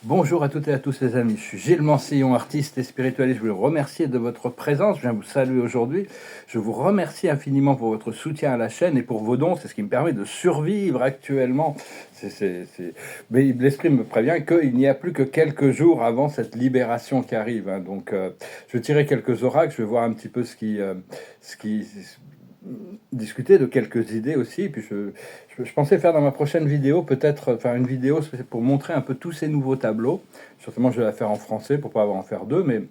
Bonjour à toutes et à tous les amis, je suis Gilles Mancillon, artiste et spiritualiste. Je voulais vous remercier de votre présence, je viens vous saluer aujourd'hui. Je vous remercie infiniment pour votre soutien à la chaîne et pour vos dons, c'est ce qui me permet de survivre actuellement. Mais l'esprit me prévient qu'il n'y a plus que quelques jours avant cette libération qui arrive, hein. Donc je vais tirer quelques oracles, je vais voir un petit peu ce qui discuter de quelques idées aussi. Puis je pensais faire dans ma prochaine vidéo, peut-être faire une vidéo pour montrer un peu tous ces nouveaux tableaux. Certainement, je vais la faire en français pour pas avoir en faire deux, mais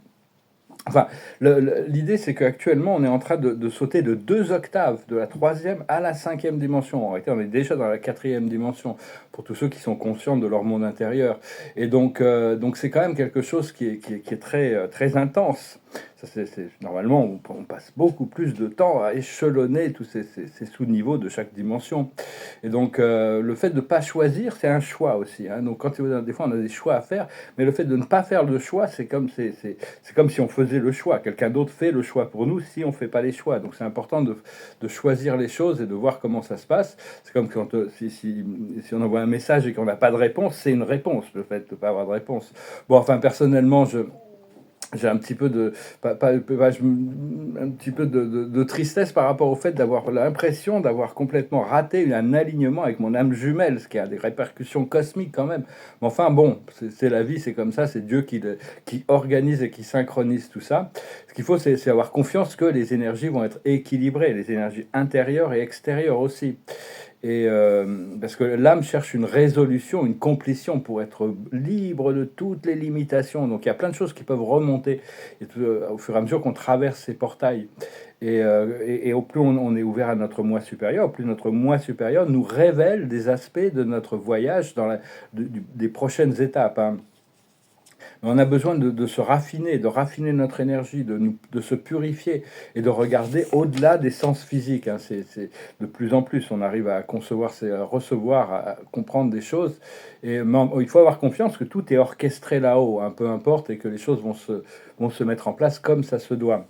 enfin, l'idée c'est qu'actuellement on est en train de sauter de 2 octaves, de la troisième à la cinquième dimension. En réalité, on est déjà dans la quatrième dimension pour tous ceux qui sont conscients de leur monde intérieur. Et donc c'est quand même quelque chose qui est très intense. Normalement, on passe beaucoup plus de temps à échelonner tous ces sous-niveaux de chaque dimension. Et donc, le fait de ne pas choisir, c'est un choix aussi, hein. Donc, des fois, on a des choix à faire, mais le fait de ne pas faire le choix, c'est comme si on faisait le choix. Quelqu'un d'autre fait le choix pour nous si on ne fait pas les choix. Donc, c'est important de choisir les choses et de voir comment ça se passe. C'est comme quand si on envoie un message et qu'on n'a pas de réponse, c'est une réponse, le fait de ne pas avoir de réponse. Bon, enfin, personnellement, j'ai un petit peu un petit peu de tristesse par rapport au fait d'avoir l'impression d'avoir complètement raté un alignement avec mon âme jumelle, ce qui a des répercussions cosmiques quand même. Mais enfin bon, c'est la vie, c'est comme ça, c'est Dieu qui organise et qui synchronise tout ça. Ce qu'il faut, c'est avoir confiance que les énergies vont être équilibrées, les énergies intérieures et extérieures aussi. Et parce que l'âme cherche une résolution, une complétion pour être libre de toutes les limitations. Donc il y a plein de choses qui peuvent remonter et au fur et à mesure qu'on traverse ces portails. Et au plus on est ouvert à notre moi supérieur, au plus notre moi supérieur nous révèle des aspects de notre voyage des prochaines étapes, hein. On a besoin de se raffiner, de raffiner notre énergie, de se purifier et de regarder au-delà des sens physiques, hein. De plus en plus, on arrive à concevoir, à recevoir, à comprendre des choses. Mais il faut avoir confiance que tout est orchestré là-haut, hein, peu importe, et que les choses vont se mettre en place comme ça se doit.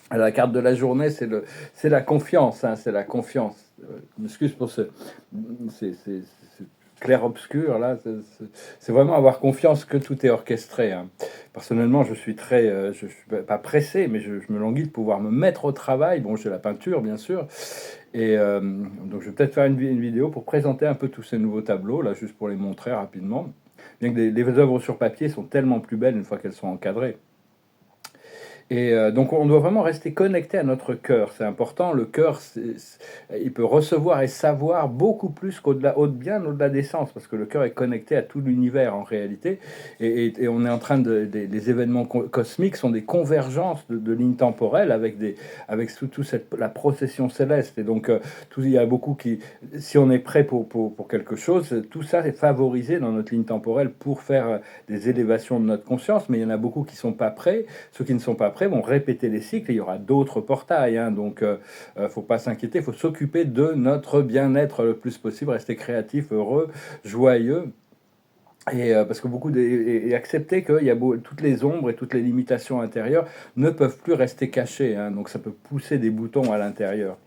Alors, la carte de la journée, c'est la confiance, hein, c'est la confiance. Je m'excuse pour ce clair-obscur, là. C'est vraiment avoir confiance que tout est orchestré, hein. Personnellement, je suis pas pressé, mais je me languis de pouvoir me mettre au travail. Bon, j'ai la peinture, bien sûr. Et donc, je vais peut-être faire une vidéo pour présenter un peu tous ces nouveaux tableaux, là, juste pour les montrer rapidement. Bien que les œuvres sur papier sont tellement plus belles une fois qu'elles sont encadrées. Et donc on doit vraiment rester connecté à notre cœur, c'est important. Le cœur, il peut recevoir et savoir beaucoup plus bien au-delà des sens, parce que le cœur est connecté à tout l'univers en réalité. Et on est en train les événements cosmiques sont des convergences de lignes temporelles avec la procession céleste. Et donc il y a beaucoup si on est prêt pour quelque chose, tout ça est favorisé dans notre ligne temporelle pour faire des élévations de notre conscience. Mais il y en a beaucoup qui sont pas prêts. Ceux qui ne sont pas prêts vont répéter les cycles et il y aura d'autres portails, hein. Donc, faut pas s'inquiéter, il faut s'occuper de notre bien-être le plus possible, rester créatif, heureux, joyeux. Parce que et accepter qu'il y a toutes les ombres et toutes les limitations intérieures ne peuvent plus rester cachées, hein. Donc ça peut pousser des boutons à l'intérieur.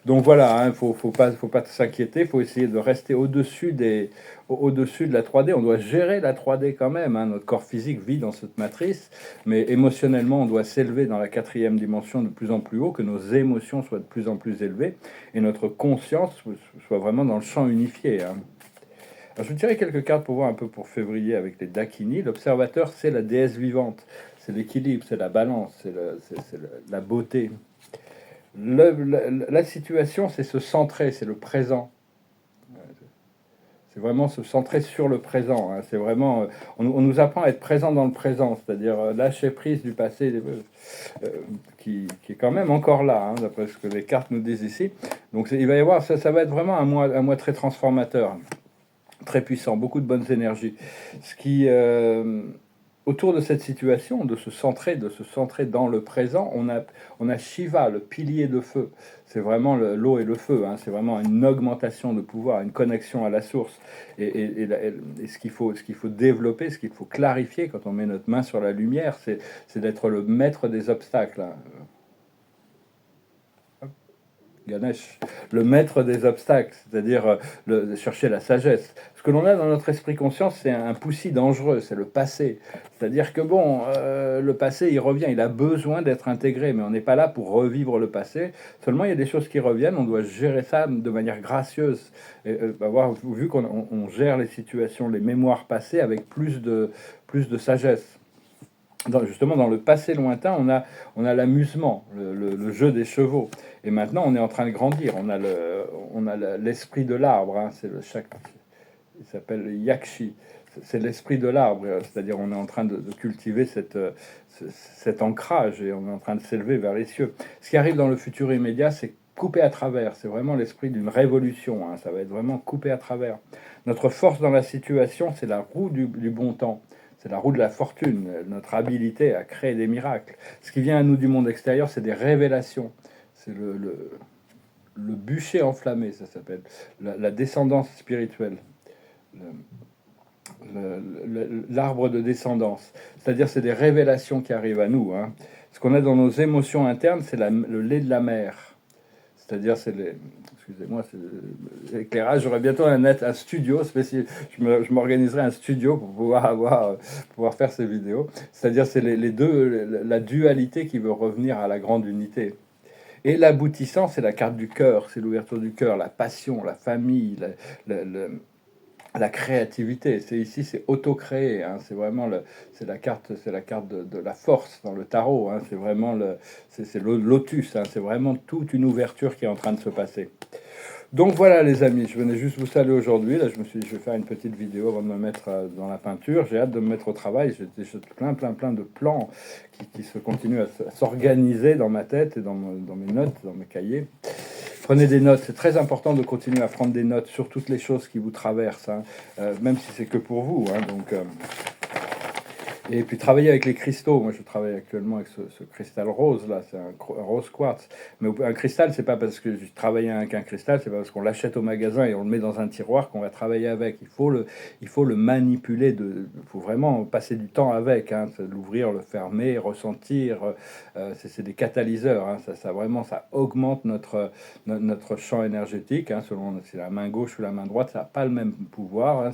Donc voilà, hein, faut pas s'inquiéter, faut essayer de rester au-dessus de la 3D. On doit gérer la 3D quand même, hein. Notre corps physique vit dans cette matrice, mais émotionnellement, on doit s'élever dans la quatrième dimension de plus en plus haut, que nos émotions soient de plus en plus élevées et notre conscience soit vraiment dans le champ unifié, hein. Alors, je vais tirer quelques cartes pour voir un peu pour février avec les Dakini. L'observateur, c'est la déesse vivante, c'est l'équilibre, c'est la balance, la beauté. La situation, c'est se centrer, c'est le présent. C'est vraiment se centrer sur le présent, hein. C'est vraiment, on nous apprend à être présent dans le présent, c'est-à-dire lâcher prise du passé qui est quand même encore là, hein, d'après ce que les cartes nous disent ici. Donc il va y avoir, ça va être vraiment un mois très transformateur, très puissant, beaucoup de bonnes énergies. Ce qui, autour de cette situation, de se centrer dans le présent, on a Shiva, le pilier de feu. C'est vraiment l'eau et le feu, hein. C'est vraiment une augmentation de pouvoir, une connexion à la source. Et ce qu'il faut développer, ce qu'il faut clarifier quand on met notre main sur la lumière, c'est d'être le maître des obstacles, hein. Ganesh, le maître des obstacles, c'est-à-dire chercher la sagesse. Ce que l'on a dans notre esprit conscient, c'est un poussi dangereux, c'est le passé. C'est-à-dire que bon, le passé, il revient, il a besoin d'être intégré, mais on n'est pas là pour revivre le passé. Seulement, il y a des choses qui reviennent, on doit gérer ça de manière gracieuse. Et, avoir vu qu'on gère les situations, les mémoires passées avec plus de sagesse. Justement, dans le passé lointain, on a l'amusement, le jeu des chevaux. Et maintenant, on est en train de grandir. On a l'esprit de l'arbre. Hein, c'est il s'appelle Yakshi. C'est l'esprit de l'arbre. C'est-à-dire, on est en train de cultiver cet ancrage et on est en train de s'élever vers les cieux. Ce qui arrive dans le futur immédiat, c'est coupé à travers. C'est vraiment l'esprit d'une révolution. Hein, ça va être vraiment coupé à travers. Notre force dans la situation, c'est la roue du bon temps. C'est la roue de la fortune, notre habilité à créer des miracles. Ce qui vient à nous du monde extérieur, c'est des révélations. C'est le bûcher enflammé, ça s'appelle. La descendance spirituelle. L'arbre de descendance. C'est-à-dire, c'est des révélations qui arrivent à nous. Hein. Ce qu'on a dans nos émotions internes, c'est le lait de la mer. C'est-à-dire, c'est les... Excusez-moi, c'est l'éclairage. J'aurais bientôt un studio spécial. Je m'organiserai un studio pour pouvoir faire ces vidéos. C'est-à-dire, c'est les deux, la dualité qui veut revenir à la grande unité. Et l'aboutissant, c'est la carte du cœur, c'est l'ouverture du cœur, la passion, la famille, la créativité. C'est ici, c'est auto-créé. Hein. C'est vraiment c'est la carte de la force dans le tarot. Hein. C'est vraiment c'est le lotus. Hein. C'est vraiment toute une ouverture qui est en train de se passer. Donc voilà les amis, je venais juste vous saluer aujourd'hui. Là, je me suis dit, je vais faire une petite vidéo avant de me mettre dans la peinture. J'ai hâte de me mettre au travail. J'ai plein de plans qui se continuent à s'organiser dans ma tête et dans mes notes, dans mes cahiers. Prenez des notes, c'est très important de continuer à prendre des notes sur toutes les choses qui vous traversent, hein, même si c'est que pour vous. Hein, et puis travailler avec les cristaux. Moi, je travaille actuellement avec ce cristal rose là, c'est un rose quartz. Mais un cristal, c'est pas parce que je travaille avec un cristal, c'est pas parce qu'on l'achète au magasin et on le met dans un tiroir qu'on va travailler avec. Il faut le manipuler. Il faut vraiment passer du temps avec. Hein, l'ouvrir, le fermer, ressentir. C'est des catalyseurs. Hein, ça augmente notre champ énergétique. Hein, selon si la main gauche ou la main droite, ça n'a pas le même pouvoir. Hein,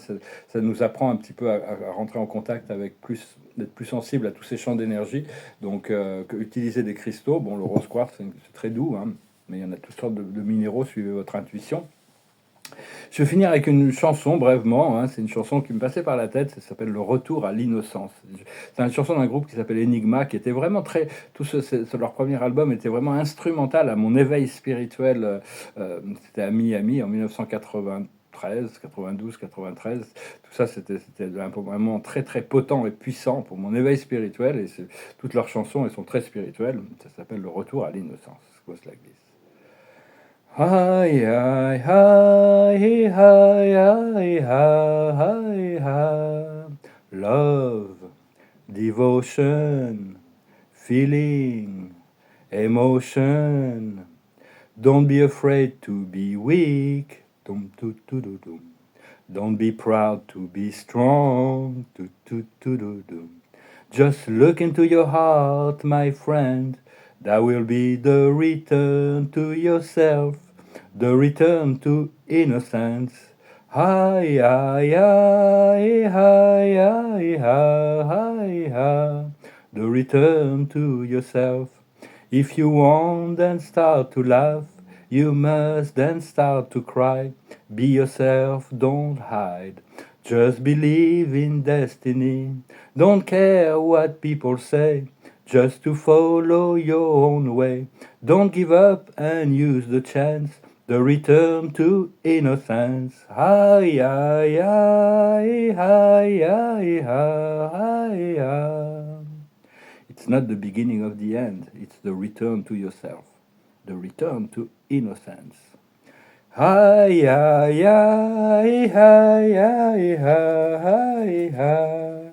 ça nous apprend un petit peu à rentrer en contact avec d'être plus sensible à tous ces champs d'énergie. Donc, utiliser des cristaux, bon, le rose quartz, c'est très doux, hein, mais il y en a toutes sortes de minéraux, suivez votre intuition. Je vais finir avec une chanson, brièvement, hein, c'est une chanson qui me passait par la tête, ça s'appelle Le Retour à l'innocence. C'est une chanson d'un groupe qui s'appelle Enigma, qui était vraiment leur premier album était vraiment instrumental à mon éveil spirituel, c'était à Miami en 1993, 92, 93. Tout ça, c'était un moment très très potent et puissant pour mon éveil spirituel. Et toutes leurs chansons, elles sont très spirituelles. Ça s'appelle Le Retour à l'innocence. It goes like this. Hi, hi, hi, hi, hi, hi, hi. Love, devotion, feeling, emotion. Don't be afraid to be weak. Don't be proud to be strong. Just look into your heart, my friend. That will be the return to yourself, the return to innocence. Hi, hi, hi, hi, hi, hi, hi. The return to yourself. If you want, then start to laugh. You must then start to cry. Be yourself, don't hide. Just believe in destiny. Don't care what people say. Just to follow your own way. Don't give up and use the chance. The return to innocence. Hi, hi, hi, hi, hi, hi, hi. It's not the beginning of the end. It's the return to yourself. The return to innocence. Hi, hi, hi, hi, hi, hi, hi.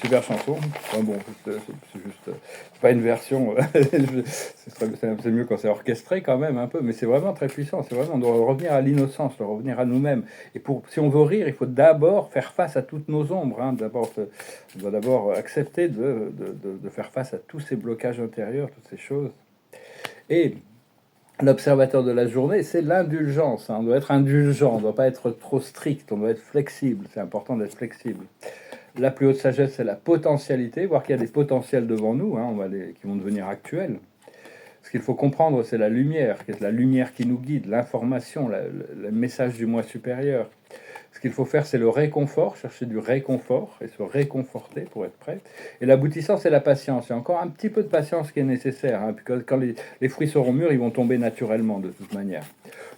Super chanson. Enfin bon, c'est juste, c'est pas une version. C'est mieux quand c'est orchestré quand même un peu, mais c'est vraiment très puissant. C'est vraiment de revenir à l'innocence, de revenir à nous-mêmes. Et si on veut rire, il faut d'abord faire face à toutes nos ombres. Hein. On doit d'abord accepter de faire face à tous ces blocages intérieurs, toutes ces choses. Et L'observateur de la journée, c'est l'indulgence, hein. On doit être indulgent, on ne doit pas être trop strict, on doit être flexible. C'est important d'être flexible. La plus haute sagesse, c'est la potentialité, voir qu'il y a des potentiels devant nous, hein, qui vont devenir actuels. Ce qu'il faut comprendre, c'est la lumière, qui est la lumière qui nous guide, l'information, le message du moi supérieur. Ce qu'il faut faire, c'est le réconfort, chercher du réconfort et se réconforter pour être prêt. Et l'aboutissant, c'est la patience. Il y a encore un petit peu de patience qui est nécessaire, hein, puis quand les fruits seront mûrs, ils vont tomber naturellement de toute manière.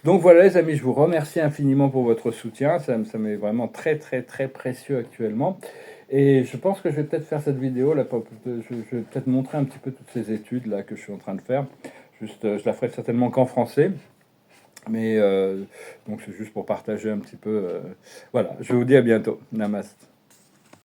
Donc voilà les amis, je vous remercie infiniment pour votre soutien. Ça m'est vraiment très très très précieux actuellement. Et je pense que je vais peut-être faire cette vidéo là, je vais peut-être montrer un petit peu toutes ces études là que je suis en train de faire. Juste, je la ferai certainement qu'en français. Mais donc c'est juste pour partager un petit peu. Voilà, je vous dis à bientôt. Namaste.